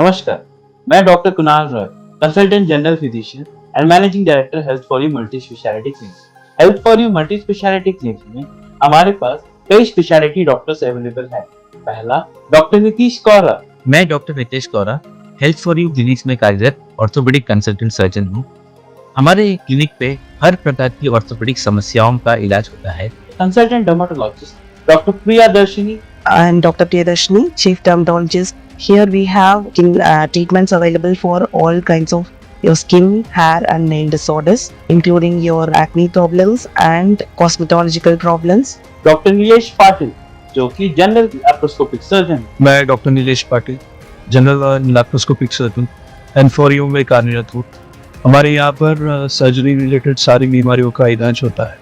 नमस्कार, मैं doctor Kunal Roy, consultant general physician and managing director health for you multi speciality clinic. Health for you multi speciality clinic में हमारे पास कई speciality doctors available हैं। पहला, doctor Nitish कौरा। मैं doctor Nitesh Kaura health for you clinics में कार्यरत ऑर्थोपेडिक कंसल्टेंट सर्जन हूँ। हमारे क्लिनिक पे हर प्रकार की ऑर्थोपेडिक समस्याओं का इलाज होता है। Consultant dermatologist doctor Priyadarshini. I'm Dr. Priyadarshini, Chief Dermatologist. Here we have treatments available for all kinds of your skin, hair and nail disorders, including your acne problems and cosmetological problems. Doctor Nilesh Patil जो कि general laparoscopic surgeon. मैं doctor Nilesh Patil general laparoscopic surgeon and for you में कार्यरत हूँ। हमारे यहाँ पर surgery related सारी बीमारियों का इलाज होता है।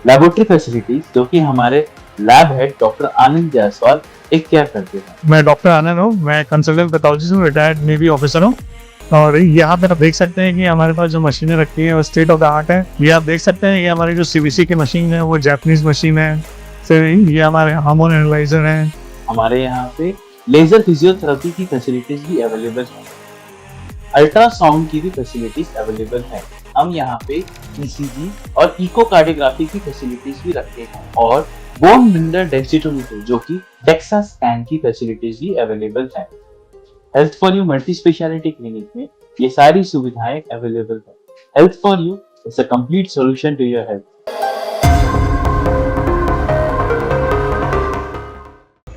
लेबोरेटरी फैसिलिटीज जो कि हमारे लैब हेड डॉक्टर आनंद जायसवाल एक केयर करते हैं। मैं डॉक्टर आनंद हूँ, मैं कंसल्टेंट पैथोलॉजिस्ट हूँ, रिटायर्ड नेवी ऑफिसर हूँ। और यहाँ पे आप देख सकते हैं कि हमारे पास जो मशीनें रखी हैं वो स्टेट ऑफ द आर्ट है। ये आप देख सकते हैं कि हमारी जो सीवीसी की मशीन है वो जापानीज मशीन है। फिर ये हमारे हार्मोन एनालाइजर हैं। हमारे यहाँ पे लेजर फिजियोथेरेपी की फैसिलिटीज भी अवेलेबल है। अल्ट्रासाउंड की भी फैसिलिटीज अवेलेबल है। हम यहाँ पे ईसीजी और इकोकार्डियोग्राफी की फैसिलिटीज भी रखते हैं और बोन मिनरल डेंसिटोमीटर जो कि डेक्सा स्कैन की फैसिलिटीज भी अवेलेबल है। Health for you multi speciality clinic में ये सारी सुविधाएं अवेलेबल है। Health for you is a complete solution to your health.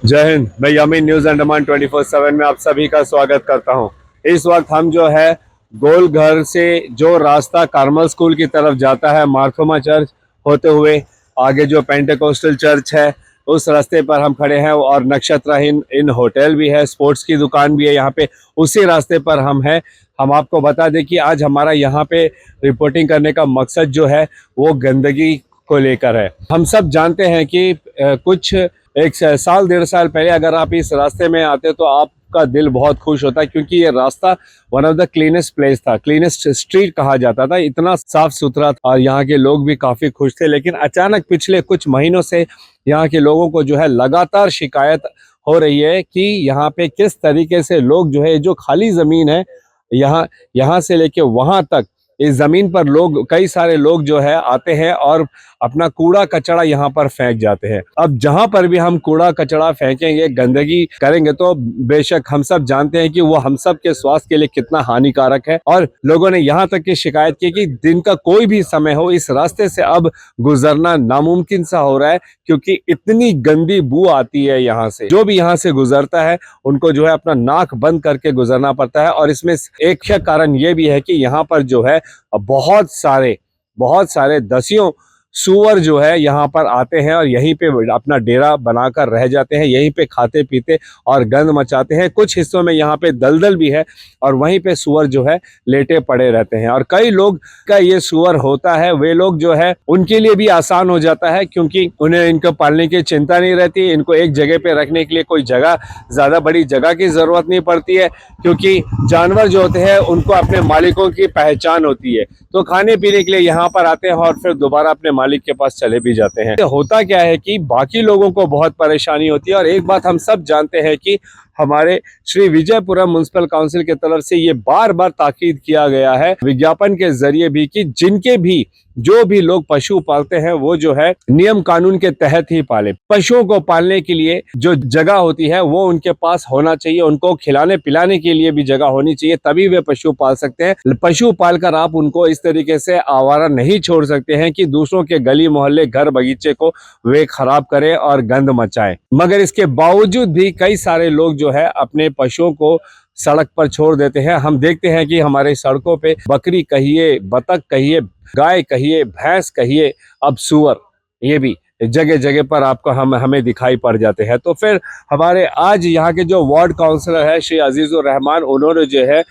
जय हिंद। मैं यामीन न्यूज अंडमान 24/7 में आप सभी का स्वागत करता हूं। इस वक्त हम जो है गोलघर से जो रास्ता कार्मल स्कूल की तरफ जाता है मार्थोमा चर्च होते हुए आगे जो पेंटेकोस्टल चर्च है उस रास्ते पर हम खड़े हैं और नक्षत्र इन होटल भी है, स्पोर्ट्स की दुकान भी है यहाँ पे, उसी रास्ते पर हम हैं। हम आपको बता दें कि आज हमारा यहाँ पे रिपोर्टिंग करने का मकसद जो है वो गंदगी को लेकर है। हम सब जानते हैं कि कुछ एक साल 1.5 साल पहले अगर आप इस रास्ते में आते तो आपका दिल बहुत खुश होता, क्योंकि ये रास्ता one of the cleanest place था, क्लीनेस्ट स्ट्रीट कहा जाता था, इतना साफ सुथरा था और यहाँ के लोग भी काफ़ी खुश थे। लेकिन अचानक पिछले कुछ महीनों से यहाँ के लोगों को जो है लगातार शिकायत हो रही है कि यहाँ पे किस तरीके से लोग जो है जो खाली ज़मीन है यहाँ से लेके वहाँ तक इस ज़मीन पर लोग कई सारे लोग जो है आते हैं और अपना कूड़ा कचरा यहाँ पर फेंक जाते हैं। अब जहाँ पर भी हम कूड़ा कचरा फेंकेंगे, गंदगी करेंगे तो बेशक हम सब जानते हैं कि वो हम सब के स्वास्थ्य के लिए कितना हानिकारक है। और लोगों ने यहाँ तक की शिकायत की कि दिन का कोई भी समय हो इस रास्ते से अब गुजरना नामुमकिन सा हो रहा है, क्योंकि इतनी गंदी बू आती है यहाँ से। जो भी यहाँ से गुजरता है उनको जो है अपना नाक बंद करके गुजरना पड़ता है। और इसमें एक कारण ये भी है कि यहाँ पर जो है बहुत सारे दसियों सूअर जो है यहाँ पर आते हैं और यहीं पे अपना डेरा बनाकर रह जाते हैं, यहीं पे खाते पीते और गंद मचाते हैं। कुछ हिस्सों में यहाँ पे दलदल भी है और वहीं पे सूअर जो है लेटे पड़े रहते हैं। और कई लोग का ये सूअर होता है, वे लोग जो है उनके लिए भी आसान हो जाता है, क्योंकि उन्हें इनको पालने की चिंता नहीं रहती, इनको एक जगह पे रखने के लिए कोई जगह ज़्यादा बड़ी जगह की ज़रूरत नहीं पड़ती है, क्योंकि जानवर जो होते हैं उनको अपने मालिकों की पहचान होती है, तो खाने पीने के लिए यहाँ पर आते हैं और फिर दोबारा अपने मालिक के पास चले भी जाते हैं। होता क्या है कि बाकी लोगों को बहुत परेशानी होती है। और एक बात हम सब जानते हैं कि हमारे श्री विजयपुरम म्युनिसिपल काउंसिल की तरफ से ये बार बार ताकीद किया गया है विज्ञापन के जरिए भी कि जिनके भी जो भी लोग पशु पालते हैं वो जो है नियम कानून के तहत ही पाले। पशुओं को पालने के लिए जो जगह होती है वो उनके पास होना चाहिए, उनको खिलाने पिलाने के लिए भी जगह होनी चाहिए, तभी वे पशु पाल सकते हैं। पशु पालकर आप उनको इस तरीके से आवारा नहीं छोड़ सकते हैं कि दूसरों के गली मोहल्ले घर बगीचे को वे खराब करें और गंद मचाएं। मगर इसके बावजूद भी कई सारे लोग जो है अपने पशुओं को सड़क पर छोड़ देते हैं। हम देखते हैं कि हमारे सड़कों पे बकरी कहिए, बतख कहिए, गाय कहिए, भैंस कहिए, अब सूअर, ये भी जगह जगह पर आपको हमें दिखाई पड़ जाते हैं। तो फिर हमारे आज यहाँ के जो वार्ड काउंसलर है श्री अजीजुर रहमान, उन्होंने जो है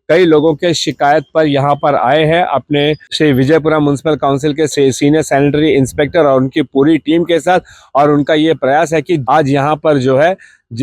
कई लोगों के शिकायत पर यहाँ पर आए हैं अपने श्री विजयपुरम म्युनिसिपल काउंसिल के सीनियर सैनिटरी इंस्पेक्टर और उनकी पूरी टीम के साथ। और उनका ये प्रयास है कि आज यहाँ पर जो है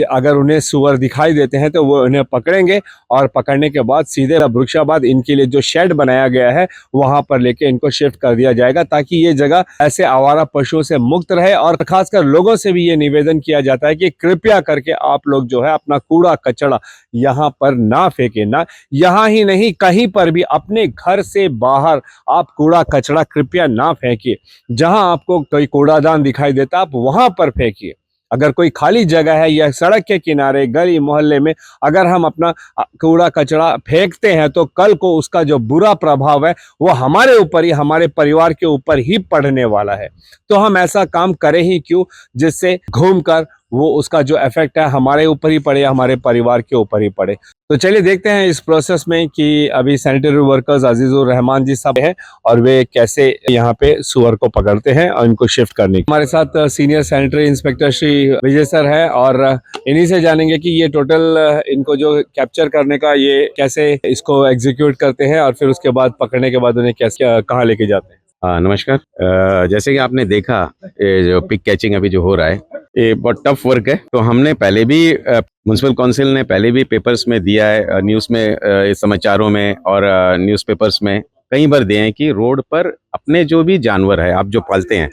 अगर उन्हें सुअर दिखाई देते हैं तो वो उन्हें पकड़ेंगे और पकड़ने के बाद सीधे वृक्षाबाद इनके लिए जो शेड बनाया गया है वहां पर लेके इनको शिफ्ट कर दिया जाएगा, ताकि ये जगह ऐसे आवारा पशुओं से मुक्त रहे। और खासकर लोगों से भी ये निवेदन किया जाता है कि कृपया करके आप लोग जो है अपना कूड़ा कचरा यहाँ पर ना फेंके, ना यहाँ ही नहीं कहीं पर भी अपने घर से बाहर आप कूड़ा कचरा कृपया ना फेंकिए। जहां आपको कोई कूड़ादान दिखाई देता आप वहां पर फेंकिए। अगर कोई खाली जगह है या सड़क के किनारे गली मोहल्ले में अगर हम अपना कूड़ा कचरा फेंकते हैं तो कल को उसका जो बुरा प्रभाव है वो हमारे ऊपर ही, हमारे परिवार के ऊपर ही पड़ने वाला है। तो हम ऐसा काम करें ही क्यों जिससे घूमकर वो उसका जो इफेक्ट है हमारे ऊपर ही पड़े, हमारे परिवार के ऊपर ही पड़े। तो चलिए देखते हैं इस प्रोसेस में कि अभी सैनिटरी वर्कर्स अजीजुर रहमान जी साहब हैं और वे कैसे यहाँ पे सुअर को पकड़ते हैं और इनको शिफ्ट करने। हमारे साथ senior sanitary inspector Shri Vijay sir है और इन्हीं से जानेंगे कि ये टोटल इनको जो कैप्चर करने का ये कैसे इसको एग्जीक्यूट करते हैं और फिर उसके बाद पकड़ने के बाद उन्हें कैसे कहाँ लेके जाते हैं। नमस्कार। जैसे कि आपने देखा ये जो पिक कैचिंग अभी जो हो रहा है ये बहुत टफ वर्क है। तो हमने पहले भी म्युनिसिपल काउंसिल ने पहले भी पेपर्स में दिया है, न्यूज़ में, समाचारों में और न्यूज़पेपर्स में कई बार दिए हैं कि रोड पर अपने जो भी जानवर है आप जो पालते हैं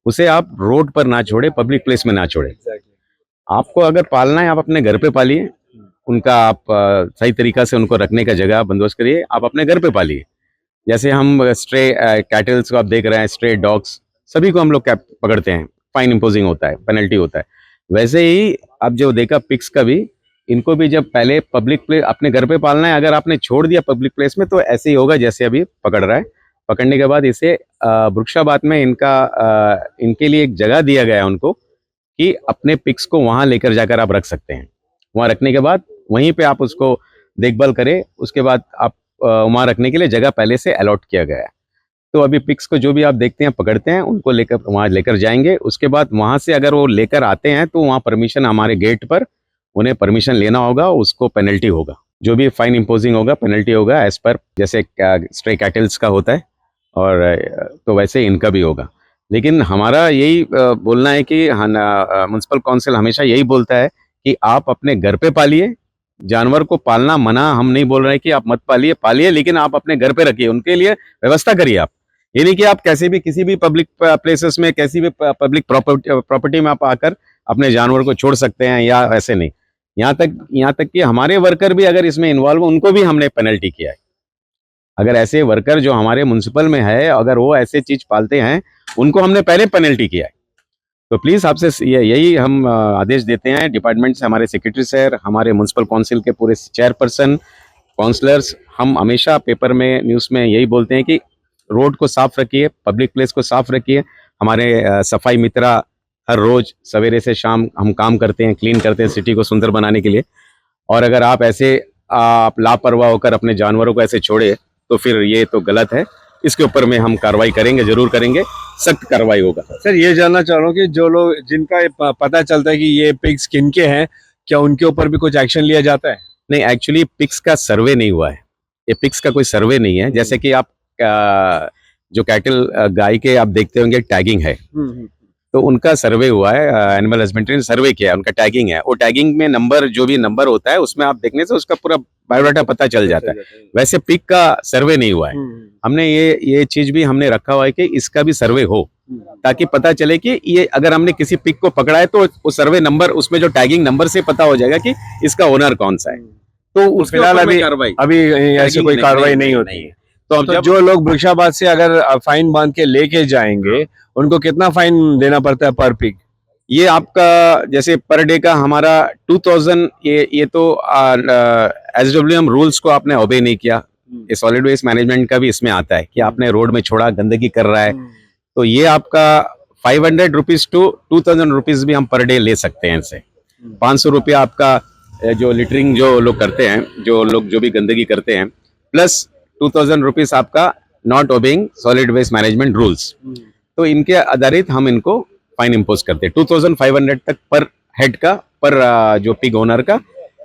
उसे आप रोड पर ना छोड़े, पब्लिक प्लेस में ना छोड़े। आपको अगर पालना है आप अपने घर पे पालिए, उनका आप सही तरीका से उनको रखने का जगह बंदोबस्त करिए, आप अपने घर पे पालिए। जैसे हम स्ट्रे कैटल्स को आप देख रहे हैं, स्ट्रे डॉग्स सभी को हम लोग पकड़ते हैं, फाइन इम्पोजिंग होता है, पेनल्टी होता है। वैसे ही आप जो देखा पिक्स का भी, इनको भी जब पहले पब्लिक प्लेस अपने घर पे पालना है, अगर आपने छोड़ दिया पब्लिक प्लेस में तो ऐसे ही होगा जैसे अभी पकड़ रहा है। पकड़ने के बाद इसे वृक्षाबाद में इनके लिए एक जगह दिया गया है उनको कि अपने पिक्स को वहाँ लेकर जाकर आप रख सकते हैं। वहाँ रखने के बाद वहीं पे आप उसको देखभाल करें, उसके बाद आप वहाँ रखने के लिए जगह पहले से अलॉट किया गया है। तो अभी पिक्स को जो भी आप देखते हैं पकड़ते हैं उनको लेकर वहाँ लेकर जाएंगे। उसके बाद वहाँ से अगर वो लेकर आते हैं तो वहाँ परमिशन, हमारे गेट पर उन्हें परमिशन लेना होगा, उसको पेनल्टी होगा, जो भी फाइन इम्पोजिंग होगा पेनल्टी होगा एज पर जैसे स्ट्रे कैटल्स का होता है और तो वैसे इनका भी होगा। लेकिन हमारा यही बोलना है कि म्युनिसिपल काउंसिल हमेशा यही बोलता है कि आप अपने घर पे पालिए। जानवर को पालना मना हम नहीं बोल रहे हैं कि आप मत पालिए, लेकिन आप अपने घर पे रखिए, उनके लिए व्यवस्था करिए। आप ये नहीं कि आप कैसे भी किसी भी पब्लिक प्लेसेस में, कैसी भी पब्लिक प्रॉपर्टी में आप आकर अपने जानवर को छोड़ सकते हैं या ऐसे नहीं। यहाँ तक कि हमारे वर्कर भी अगर इसमें इन्वॉल्व हो उनको भी हमने पेनल्टी किया है। अगर ऐसे वर्कर जो हमारे म्युनिसिपल में है अगर वो ऐसे चीज पालते हैं उनको हमने पहले पेनल्टी किया है। तो प्लीज आपसे यही हम आदेश देते हैं डिपार्टमेंट से, हमारे सेक्रेटरी सर, हमारे म्युनिसिपल काउंसिल के पूरे चेयरपर्सन, काउंसलर्स, हम हमेशा पेपर में, न्यूज़ में यही बोलते हैं कि रोड को साफ रखिए, पब्लिक प्लेस को साफ रखिए। हमारे सफाई मित्रा हर रोज सवेरे से शाम हम काम करते हैं, क्लीन करते हैं सिटी को सुंदर बनाने के लिए। और अगर आप ऐसे आप लापरवाह होकर अपने जानवरों को ऐसे छोड़े तो फिर ये तो गलत है। इसके ऊपर में हम कार्रवाई करेंगे, जरूर करेंगे, सख्त कार्रवाई होगा। सर ये जानना चाह रहा हूँ कि जो लोग जिनका पता चलता है कि ये पिग्स किनके हैं, क्या उनके ऊपर भी कुछ एक्शन लिया जाता है? नहीं, एक्चुअली पिक्स का सर्वे नहीं हुआ है, ये पिक्स का कोई सर्वे नहीं है। जैसे कि आप जो कैटल गाय के आप देखते होंगे टैगिंग है, तो उनका सर्वे हुआ है, एनिमल हस्बेंड्री ने सर्वे किया है, उनका टैगिंग है। वो टैगिंग में नंबर, जो भी नंबर होता है उसमें आप देखने से उसका पूरा बायोडाटा पता चल जाता है। वैसे पिक का सर्वे नहीं हुआ है। हमने ये चीज भी हमने रखा हुआ है कि इसका भी सर्वे हो, ताकि पता चले कि ये अगर हमने किसी पिक को पकड़ा है तो वो सर्वे नंबर, उसमें जो टैगिंग नंबर से पता हो जाएगा कि इसका ओनर कौन सा है। तो फिलहाल अभी ऐसे कोई कार्रवाई नहीं होती है। तो जो लोग वृक्षाबाद से अगर फाइन बांध के लेके जाएंगे उनको कितना फाइन देना पड़ता है पर पिक? ये आपका जैसे पर डे का हमारा 2000, ये तो SWM रूल्स को आपने ओबे नहीं किया। ये सॉलिड वेस्ट मैनेजमेंट का भी इसमें आता है कि आपने रोड में छोड़ा, गंदगी कर रहा है, तो ये आपका 500 रुपीज टू 2000 रुपीज भी हम पर डे ले सकते हैं इनसे। 500 रुपया आपका जो लिटरिंग जो लोग करते हैं, जो लोग जो भी गंदगी करते हैं, प्लस 2000 रुपीज आपका not obeying solid waste management rules. तो इनके आधारित हम इनको फाइन इम्पोज करते हैं। 2500 तक पर हेड का, पर जो पिग ओनर का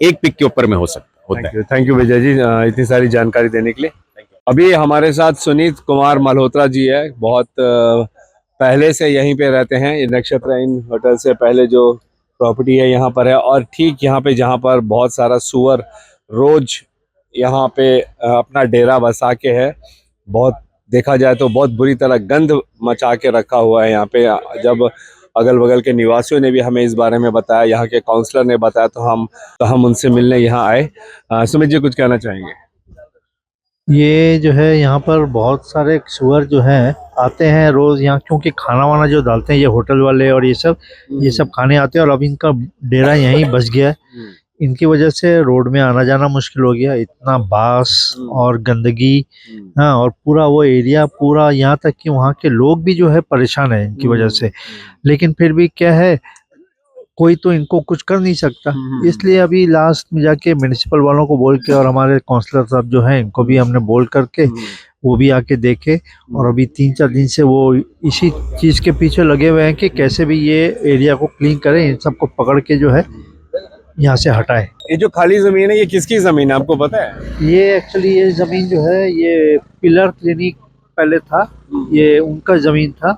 एक पिग के ऊपर में होता है। थैंक यू विजय जी इतनी सारी जानकारी देने के लिए। अभी हमारे साथ सुनीत कुमार मल्होत्रा जी है, बहुत पहले से यहीं पे रहते हैं। ये नक्षत्र इन होटल से पहले जो प्रॉपर्टी है यहाँ पर है, और ठीक यहाँ पे जहाँ पर बहुत सारा सुअर रोज यहाँ पे अपना डेरा बसा के है, बहुत देखा जाए तो बहुत बुरी तरह गंद मचा के रखा हुआ है यहाँ पे। जब अगल बगल के निवासियों ने भी हमें इस बारे में बताया, यहाँ के काउंसलर ने बताया, तो हम उनसे मिलने यहाँ आए। सुमित जी कुछ कहना चाहेंगे? ये जो है यहाँ पर बहुत सारे सुअर जो हैं आते हैं रोज यहाँ, क्योंकि खाना वाना जो डालते हैं ये होटल वाले और ये सब खाने आते हैं, और अब इनका डेरा यहीं बस गया है। इनकी वजह से रोड में आना जाना मुश्किल हो गया, इतना बास और गंदगी। हाँ, और पूरा वो एरिया पूरा, यहाँ तक कि वहाँ के लोग भी जो है परेशान है इनकी वजह से। लेकिन फिर भी क्या है, कोई तो इनको कुछ कर नहीं सकता, इसलिए अभी लास्ट में जाके म्युनिसिपल वालों को बोल के और हमारे काउंसलर साहब जो हैं इनको भी हमने बोल करके वो भी आके देखे, और अभी 3-4 दिन से वो इसी चीज के पीछे लगे हुए हैं कि कैसे भी ये एरिया को क्लीन करें, इन सबको पकड़ के जो है यहाँ से हटाए। ये जो खाली जमीन है ये किसकी जमीन है, आपको पता है? ये एक्चुअली ये जमीन जो है ये पिलर क्लिनिक पहले था, ये उनका जमीन था।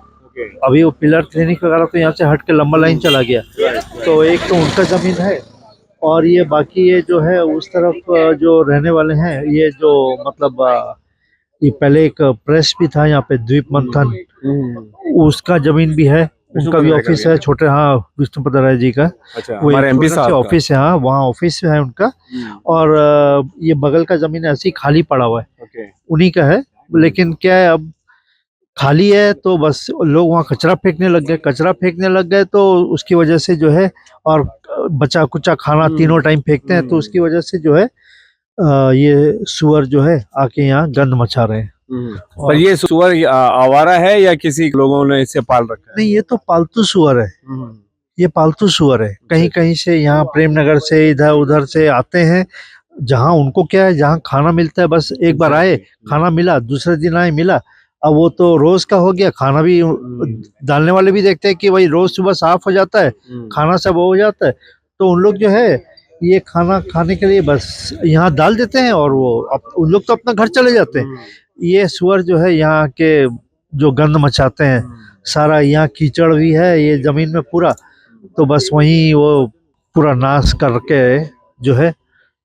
अभी वो पिलर क्लिनिक वगैरह तो यहाँ से हट के लंबा लाइन चला गया, तो एक तो उनका जमीन है, और ये बाकी ये जो है उस तरफ जो रहने वाले हैं, ये जो मतलब ये पहले एक प्रेस भी था यहाँ पे द्वीप मंथन, उसका जमीन भी है, उनका भी ऑफिस है छोटे, हाँ विष्णुपद राय जी का। अच्छा, वो हमारे एमपी साहब ऑफिस है, हाँ वहाँ ऑफिस है उनका। और ये बगल का जमीन ऐसे ही खाली पड़ा हुआ है, उन्हीं का है। लेकिन क्या है, अब खाली है तो बस लोग वहाँ कचरा फेंकने लग गए, तो उसकी वजह से जो है, और बचा कुचा खाना तीनों टाइम फेंकते हैं, तो उसकी वजह से जो है ये सुअर जो है आके यहाँ गंद मचा रहे हैं। पर ये सुअर आवारा है या किसी लोगों ने इसे पाल रखा है? नहीं, ये तो पालतू सुअर है, ये पालतू सुअर है। कहीं कहीं से यहाँ प्रेमनगर से इधर उधर से आते हैं, जहाँ उनको क्या है, जहाँ खाना मिलता है, बस एक बार आए खाना मिला, दूसरे दिन आए मिला। अब वो तो रोज का हो गया, खाना भी डालने वाले भी देखते हैं कि भाई रोज सुबह साफ हो जाता है, खाना सब हो जाता है, तो उन लोग जो है ये खाना खाने के लिए बस यहाँ डाल देते हैं, और वो उन लोग तो अपना घर चले जाते हैं। ये सुअर जो है यहाँ के जो गंद मचाते हैं, सारा यहाँ कीचड़ भी है ये जमीन में पूरा, तो बस वहीं वो पूरा नाश करके जो है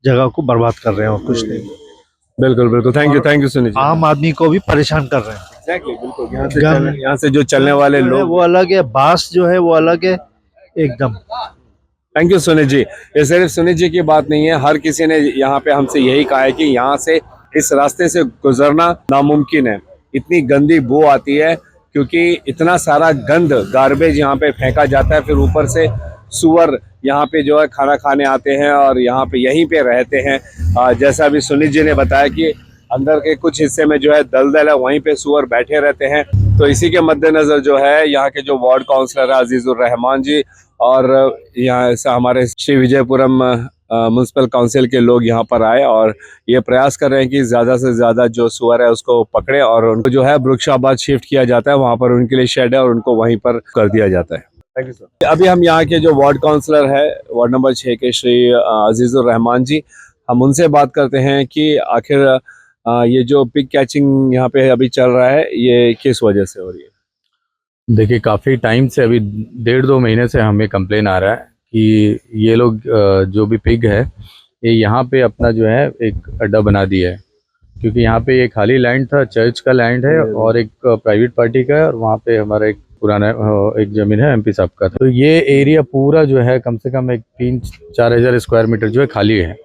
जगह को बर्बाद कर रहे हैं, और कुछ नहीं। बिल्कुल बिल्कुल, थैंक यू सुनील जी। आम आदमी को भी परेशान कर रहे हैं। एग्जैक्टली, बिल्कुल। यहाँ से जो चलने वाले लोग, वो अलग है, बास जो है वो अलग है एकदम। Thank you Sunil ji. ये सिर्फ सुनील जी की बात नहीं है, हर किसी ने यहाँ पे हमसे यही कहा है कि यहाँ से इस रास्ते से गुजरना नामुमकिन है, इतनी गंदी बू आती है, क्योंकि इतना सारा गंद गार्बेज यहाँ पे फेंका जाता है। फिर ऊपर से सुअर यहाँ पे जो है खाना खाने आते हैं और यहाँ पे यहीं पे रहते हैं। जैसा अभी सुनील जी ने बताया कि अंदर के कुछ हिस्से में जो है दलदल है, वहीं पे सुअर बैठे रहते हैं। तो इसी के मद्देनजर जो है यहाँ के जो वार्ड काउंसलर है अजीजुर रहमान जी, और यहाँ से हमारे श्री विजयपुरम म्युनिसिपल काउंसिल के लोग यहाँ पर आए और ये प्रयास कर रहे हैं कि ज़्यादा से ज़्यादा जो सुअर है उसको पकड़े और उनको जो है वृक्षाबाद शिफ्ट किया जाता है, वहाँ पर उनके लिए शेड है और उनको वहीं पर कर दिया जाता है। Thank you sir. अभी हम यहाँ के जो वार्ड काउंसलर है वार्ड नंबर 6 के श्री अजीजुर रहमान जी, हम उनसे बात करते हैं कि आखिर ये जो पिग कैचिंग यहाँ पे अभी चल रहा है ये किस वजह से हो रही है? देखिए, काफ़ी टाइम से, अभी 1.5-2 महीने से हमें कंप्लेन आ रहा है कि ये लोग जो भी पिग है ये यहाँ पे अपना जो है एक अड्डा बना दिया है, क्योंकि यहाँ पे ये खाली लैंड था, चर्च का लैंड है और एक प्राइवेट पार्टी का है, और वहाँ पे हमारा एक पुराना एक ज़मीन है एमपी साहब का। तो ये एरिया पूरा जो है कम से कम एक 3-4 हज़ार स्क्वायर मीटर जो है खाली है।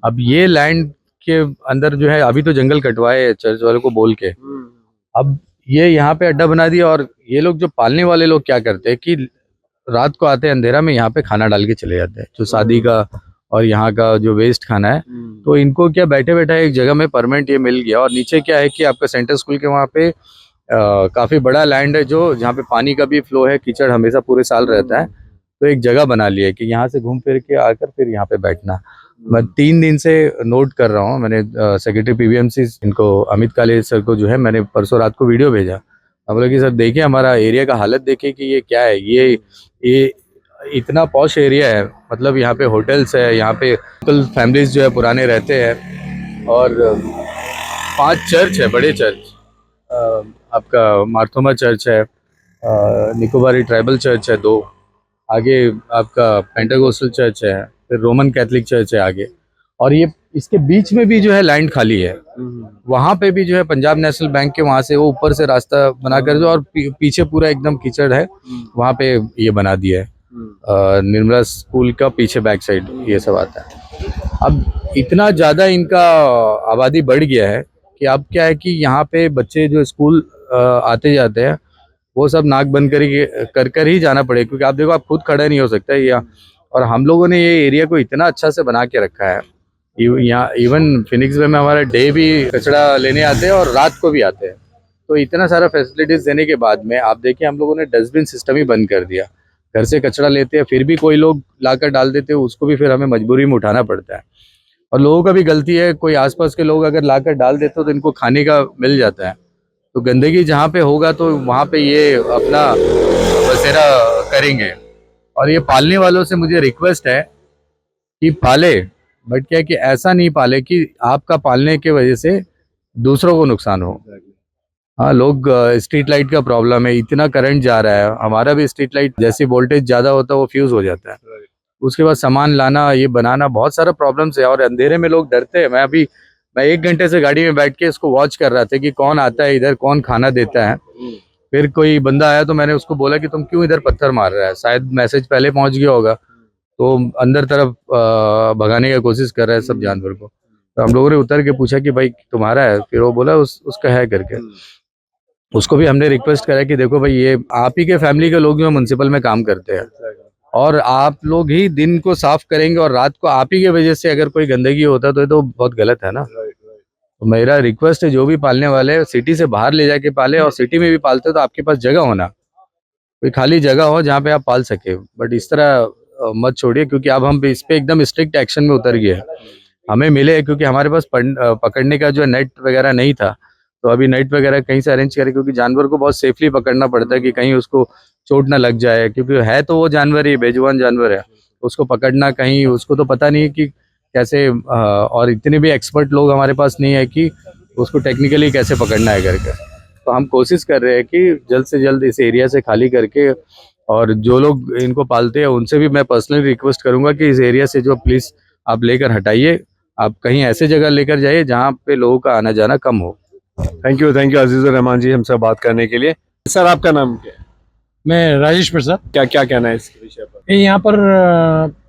अब ये लैंड के अंदर जो है अभी तो जंगल कटवाए चर्च वाले को बोल के, अब ये यहाँ पे अड्डा बना दिया। और ये लोग जो पालने वाले लोग क्या करते हैं कि रात को आते हैं अंधेरा में यहाँ पे खाना डाल के चले जाते हैं, जो शादी का और यहाँ का जो वेस्ट खाना है, तो इनको क्या बैठे बैठे एक जगह में परमानेंट ये मिल गया। और नीचे क्या है कि आपका सेंटर स्कूल के वहाँ पे काफ़ी बड़ा लैंड है, जो जहाँ पे पानी का भी फ्लो है, कीचड़ हमेशा पूरे साल रहता है, तो एक जगह बना ली है कि यहाँ से घूम फिर के आकर फिर यहाँ पे बैठना। मैं 3 दिन से नोट कर रहा हूँ, मैंने सेक्रेटरी पीबीएमसी इनको अमित काले सर को जो है मैंने परसों रात को वीडियो भेजा। हम लोग कि सर देखिए हमारा एरिया का हालत देखिए कि ये क्या है, ये इतना पॉश एरिया है, मतलब यहाँ पे होटल्स है, यहाँ पे लोकल फैमिलीज जो है पुराने रहते हैं, और 5 चर्च है, बड़े चर्च, आपका मार्थोमा चर्च है, निकोबारी ट्राइबल चर्च है 2, आगे आपका पेंटाकोस्टल चर्च है, फिर रोमन कैथलिक चर्च है आगे, और ये इसके बीच में भी जो है लैंड खाली है। वहाँ पे भी जो है पंजाब नेशनल बैंक के वहाँ से वो ऊपर से रास्ता बना कर जो, और पीछे पूरा एकदम कीचड़ है, वहाँ पे ये बना दिया है। निर्मला स्कूल का पीछे बैक साइड ये सब आता है। अब इतना ज़्यादा इनका आबादी बढ़ गया है कि अब क्या है कि यहाँ पे बच्चे जो स्कूल आते जाते हैं वो सब नाक बंद कर ही जाना पड़ेगा, क्योंकि आप देखो आप खुद खड़ा नहीं हो सकता यहाँ। और हम लोगों ने ये एरिया को इतना अच्छा से बना के रखा है, यहाँ इवन फिनिक्स में हमारा डे भी कचरा लेने आते हैं और रात को भी आते हैं। तो इतना सारा फैसिलिटीज देने के बाद में आप देखिए हम लोगों ने डस्टबिन सिस्टम ही बंद कर दिया। घर से कचरा लेते हैं, फिर भी कोई लोग लाकर डाल देते हैं, उसको भी फिर हमें मजबूरी में उठाना पड़ता है। और लोगों का भी गलती है, कोई आसपास के लोग अगर लाकर डाल देते हो तो इनको खाने का मिल जाता है। तो गंदगी जहाँ पे होगा तो वहाँ पे ये अपना बसेरा करेंगे। और ये पालने वालों से मुझे रिक्वेस्ट है कि पाले, बट क्या है कि ऐसा नहीं पाले कि आपका पालने के वजह से दूसरों को नुकसान हो। हाँ, लोग स्ट्रीट लाइट का प्रॉब्लम है, इतना करंट जा रहा है, हमारा भी स्ट्रीट लाइट जैसे वोल्टेज ज़्यादा होता है वो फ्यूज़ हो जाता है। उसके बाद सामान लाना, ये बनाना, बहुत सारा प्रॉब्लम्स है। और अंधेरे में लोग डरते हैं। मैं 1 घंटे से गाड़ी में बैठ के इसको वॉच कर रहा था कि कौन आता है इधर, कौन खाना देता है। फिर कोई बंदा आया तो मैंने उसको बोला कि तुम क्यों इधर पत्थर मार रहा है, शायद मैसेज पहले पहुंच गया होगा, तो अंदर तरफ भगाने की कोशिश कर रहा है सब जानवर को। तो हम लोगों ने उतर के पूछा कि भाई तुम्हारा है? फिर वो बोला उसका है करके। उसको भी हमने रिक्वेस्ट करा कि देखो भाई ये आप ही के फैमिली के लोग जो म्युनिसिपल में काम करते हैं, और आप लोग ही दिन को साफ करेंगे और रात को आप ही के वजह से अगर कोई गंदगी होता तो ये तो बहुत गलत है ना। तो मेरा रिक्वेस्ट है जो भी पालने वाले हैं सिटी से बाहर ले जाके पाले, और सिटी में भी पालते हो तो आपके पास जगह होना, कोई खाली जगह हो जहाँ पे आप पाल सके। बट इस तरह मत छोड़िए, क्योंकि अब हम इस पे एकदम स्ट्रिक्ट एक्शन में उतर गए हैं। हमें मिले क्योंकि हमारे पास पकड़ने का जो नेट वगैरह नहीं था, तो अभी नेट वगैरह कहीं से अरेंज करें, क्योंकि जानवर को बहुत सेफली पकड़ना पड़ता है कि कहीं उसको चोट ना लग जाए, क्योंकि है तो वो जानवर ही बेजुबान जानवर है। उसको पकड़ना, कहीं उसको तो पता नहीं है कि कैसे, और इतने भी एक्सपर्ट लोग हमारे पास नहीं है कि उसको टेक्निकली कैसे पकड़ना है करके। तो हम कोशिश कर रहे हैं कि जल्द से जल्द इस एरिया से खाली करके, और जो लोग इनको पालते हैं उनसे भी मैं पर्सनली रिक्वेस्ट करूंगा कि इस एरिया से जो प्लीज़ आप लेकर हटाइए, आप कहीं ऐसे जगह लेकर जाइए जहाँ पे लोगों का आना जाना कम हो। थैंक यू अजीजुर रहमान जी हमसे बात करने के लिए। सर आपका नाम क्या है? मैं राजेश प्रसाद। क्या कहना है इस विषय पर? ये यहाँ पर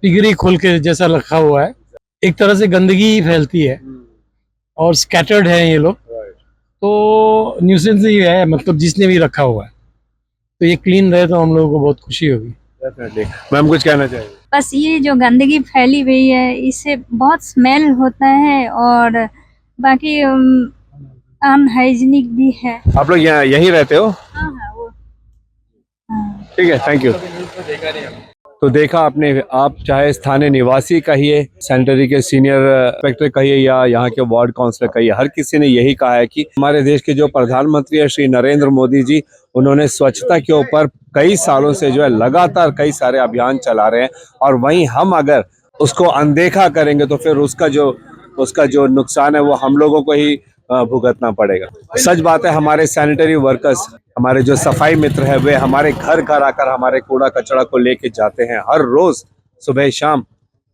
पिगरी खोल के जैसा रखा हुआ है, एक तरह से गंदगी फैलती है और स्कैटर्ड है ये लोग, तो न्यूसेंस ही है, मतलब जिसने भी रखा हुआ है। तो ये क्लीन रहे तो हम लोगों को बहुत खुशी होगी। मैम कुछ कहना चाहिए? बस ये जो गंदगी फैली हुई है इससे बहुत स्मेल होता है, और बाकी अनहाइजीनिक भी है। आप लोग यहाँ यहीं रहते हो? हाँ हाँ वो ठीक है, थैंक यू। तो देखा आपने, आप चाहे स्थानीय निवासी कहिए, सैनिटरी के सीनियर इंस्पेक्टर कहिए, या यहाँ के वार्ड काउंसलर कहिए, हर किसी ने यही कहा है कि हमारे देश के जो प्रधानमंत्री है श्री नरेंद्र मोदी जी, उन्होंने स्वच्छता के ऊपर कई सालों से जो है लगातार कई सारे अभियान चला रहे हैं, और वहीं हम अगर उसको अनदेखा करेंगे तो फिर उसका जो नुकसान है वो हम लोगों को ही भुगतना पड़ेगा। सच बात है, हमारे सैनिटरी वर्कर्स, हमारे जो सफाई मित्र है, वे हमारे घर घर आकर हमारे कूड़ा कचरा को लेके जाते हैं हर रोज, सुबह शाम,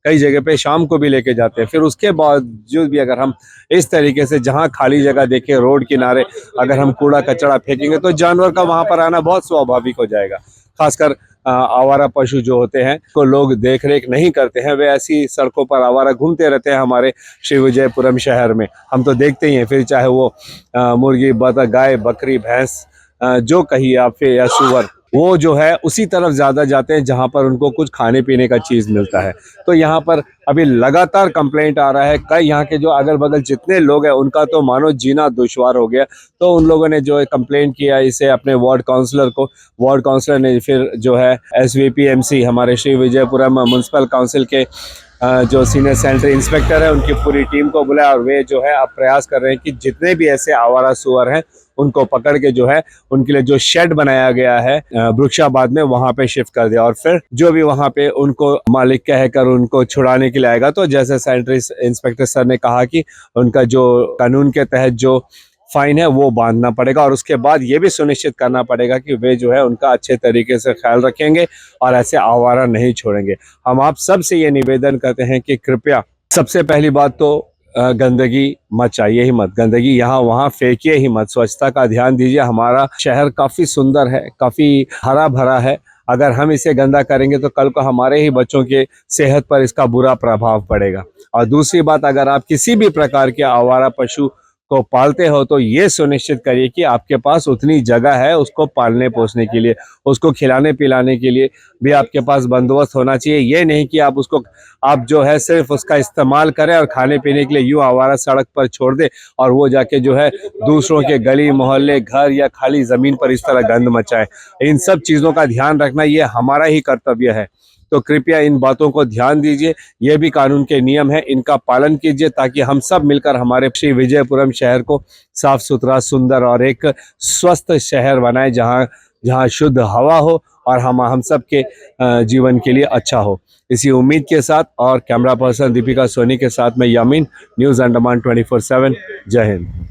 कई जगह पे शाम को भी लेके जाते हैं। फिर उसके बावजूद भी अगर हम इस तरीके से जहां खाली जगह देखें रोड किनारे अगर हम कूड़ा कचरा फेंकेंगे तो जानवर का वहां पर आना बहुत स्वाभाविक हो जाएगा। खासकर आवारा पशु जो होते हैं को लोग देख रेख नहीं करते हैं, वे ऐसी सड़कों पर आवारा घूमते रहते हैं हमारे श्री विजयपुरम शहर में। हम तो देखते ही हैं, फिर चाहे वो मुर्गी, बतख, गाय, बकरी, भैंस जो कहिए आप, फिर या सुअर, वो जो है उसी तरफ ज़्यादा जाते हैं जहाँ पर उनको कुछ खाने पीने का चीज़ मिलता है। तो यहाँ पर अभी लगातार कंप्लेंट आ रहा है, कई यहाँ के जो अगल बगल जितने लोग हैं उनका तो मानो जीना दुश्वार हो गया। तो उन लोगों ने जो है कंप्लेंट किया इसे अपने वार्ड काउंसलर को, वार्ड काउंसलर ने फिर जो है SVPMC हमारे श्री विजयपुरम म्यूनसिपल काउंसिल के जो सीनियर सैनिटरी इंस्पेक्टर है उनकी पूरी टीम को बुलाया, और वे जो है अब प्रयास कर रहे हैं कि जितने भी ऐसे आवारा सुअर हैं उनको पकड़ के जो है उनके लिए जो शेड बनाया गया है वृक्षाबाद में वहां पे शिफ्ट कर दिया, और फिर जो भी वहां पे उनको मालिक कहकर उनको छुड़ाने के लिए आएगा, तो जैसे सैनिटरी इंस्पेक्टर सर ने कहा कि उनका जो कानून के तहत जो फाइन है वो बांधना पड़ेगा, और उसके बाद ये भी सुनिश्चित करना पड़ेगा कि वे जो है उनका अच्छे तरीके से ख्याल रखेंगे और ऐसे आवारा नहीं छोड़ेंगे। हम आप सब से ये निवेदन करते हैं कि कृपया सबसे पहली बात तो गंदगी मचाइए ही मत, गंदगी यहाँ वहाँ फेंकिए ही मत, स्वच्छता का ध्यान दीजिए। हमारा शहर काफ़ी सुंदर है, काफ़ी हरा भरा है, अगर हम इसे गंदा करेंगे तो कल को हमारे ही बच्चों के सेहत पर इसका बुरा प्रभाव पड़ेगा। और दूसरी बात, अगर आप किसी भी प्रकार के आवारा पशु को पालते हो तो ये सुनिश्चित करिए कि आपके पास उतनी जगह है उसको पालने पोसने के लिए, उसको खिलाने पिलाने के लिए भी आपके पास बंदोबस्त होना चाहिए। ये नहीं कि आप जो है सिर्फ उसका इस्तेमाल करें और खाने पीने के लिए यूँ आवारा सड़क पर छोड़ दें और वो जाके जो है दूसरों के गली मोहल्ले घर या खाली ज़मीन पर इस तरह गंद मचाए। इन सब चीज़ों का ध्यान रखना ये हमारा ही कर्तव्य है। तो कृपया इन बातों को ध्यान दीजिए, ये भी कानून के नियम है, इनका पालन कीजिए ताकि हम सब मिलकर हमारे श्री विजयपुरम शहर को साफ सुथरा, सुंदर और एक स्वस्थ शहर बनाए, जहां शुद्ध हवा हो और हम सब के जीवन के लिए अच्छा हो। इसी उम्मीद के साथ और कैमरा पर्सन दीपिका सोनी के साथ मैं यामीन, न्यूज़ अंडमान 24/7। जय हिंद।